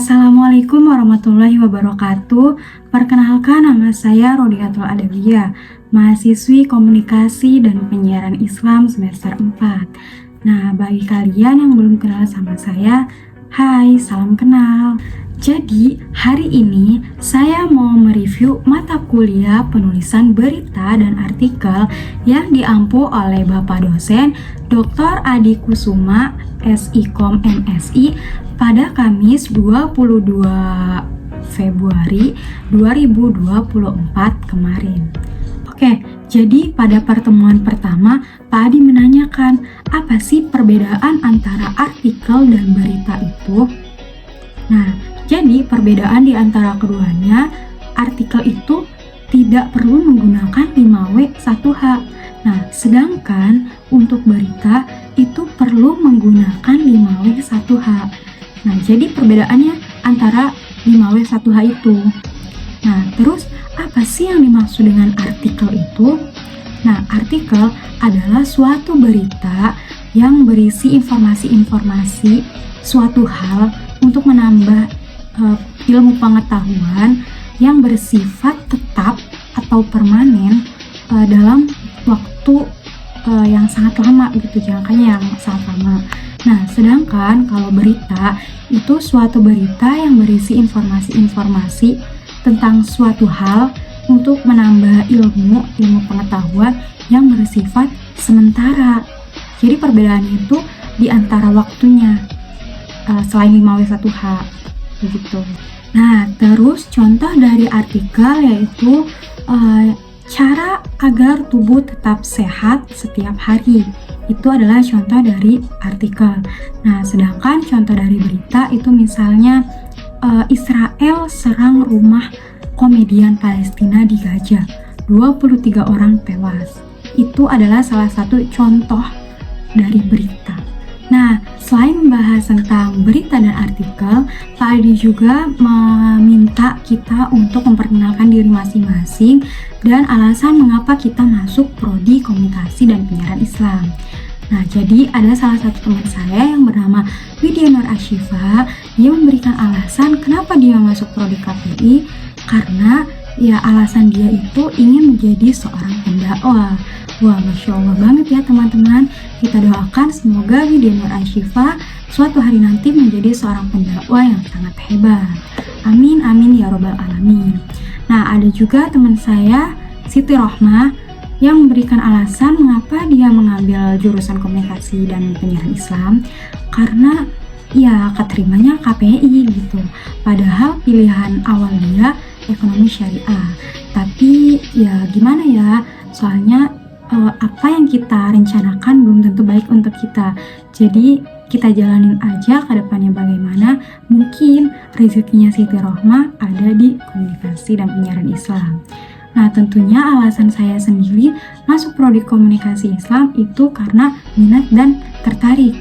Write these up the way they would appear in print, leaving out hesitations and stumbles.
Assalamualaikum warahmatullahi wabarakatuh. Perkenalkan, nama saya Rodiatul Adawiyah, mahasiswi Komunikasi dan Penyiaran Islam semester 4. Nah, bagi kalian yang belum kenal sama saya, hai, salam kenal. Jadi, hari ini saya mau mereview mata kuliah penulisan berita dan artikel yang diampu oleh Bapak dosen Dr. Adi Kusuma, SIKOM MSI, pada Kamis 22 Februari 2024 kemarin. Oke, jadi pada pertemuan pertama, Pak Adi menanyakan apa sih perbedaan antara artikel dan berita itu? Nah, jadi perbedaan di antara keduanya, artikel itu tidak perlu menggunakan 5W1H. Nah, sedangkan untuk berita itu perlu menggunakan 5W1H. Nah, jadi perbedaannya antara 5W1H itu. Nah, terus apa sih yang dimaksud dengan artikel itu? Nah, artikel adalah suatu berita yang berisi informasi-informasi suatu hal untuk menambah ilmu pengetahuan yang bersifat tetap atau permanen dalam waktu yang sangat lama gitu, jangkanya yang sangat lama. Nah, sedangkan kalau berita itu suatu berita yang berisi informasi-informasi tentang suatu hal untuk menambah ilmu pengetahuan yang bersifat sementara. Jadi perbedaannya itu di antara waktunya selain 5W1H begitu. Nah, terus contoh dari artikel yaitu cara agar tubuh tetap sehat setiap hari. Itu adalah contoh dari artikel. Nah, sedangkan contoh dari berita itu misalnya Israel serang rumah komedian Palestina di Gaza, 23 orang tewas. Itu adalah salah satu contoh dari berita. Nah, selain membahas tentang berita dan artikel, Pak Adi juga meminta kita untuk memperkenalkan diri masing-masing dan alasan mengapa kita masuk prodi Komunikasi dan Penyiaran Islam. Nah, jadi ada salah satu teman saya yang bernama Widya Nur Ashifa. Dia memberikan alasan kenapa dia masuk prodi KPI, karena ya alasan dia itu ingin menjadi seorang pendakwah. Wah, Masya Allah banget ya teman-teman. Kita doakan semoga Widya Nur Ashifa suatu hari nanti menjadi seorang pendakwah yang sangat hebat. Amin, amin ya robbal alamin. Nah, ada juga teman saya, Siti Rohmah, yang memberikan alasan mengapa dia mengambil jurusan Komunikasi dan Penyiaran Islam, karena ya keterimanya KPI gitu. Padahal pilihan awal dia ekonomi syariah. Tapi ya gimana ya, soalnya apa yang kita rencanakan belum tentu baik untuk kita. Jadi kita jalanin aja ke depannya bagaimana. Mungkin rezekinya Siti Rohmah ada di Komunikasi dan Penyiaran Islam. Nah, tentunya alasan saya sendiri masuk prodi Komunikasi Islam itu karena minat dan tertarik.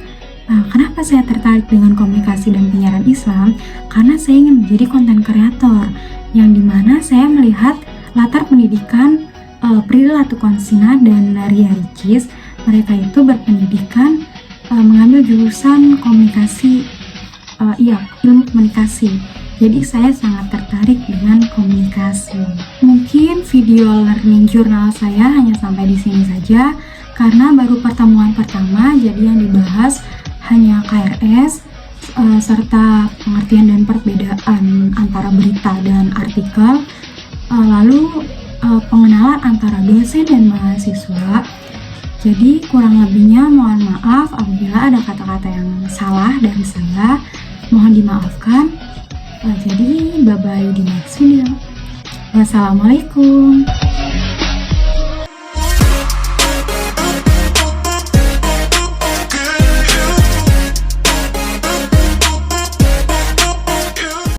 Nah, kenapa saya tertarik dengan Komunikasi dan Penyiaran Islam? Karena saya ingin menjadi konten kreator, yang dimana saya melihat latar pendidikan Prilly Latukonsina dan Ria Ricis. Mereka itu berpendidikan mengambil jurusan komunikasi, ilmu komunikasi. Jadi saya sangat tertarik dengan komunikasi. Mungkin video learning journal saya hanya sampai di sini saja, karena baru pertemuan pertama, jadi yang dibahas hanya KRS serta pengertian dan perbedaan antara berita dan artikel, lalu pengenalan antara dosen dan mahasiswa. Jadi kurang lebihnya mohon maaf apabila ada kata-kata yang salah dari saya, mohon dimaafkan. Jadi bye bye di next video. Wassalamualaikum.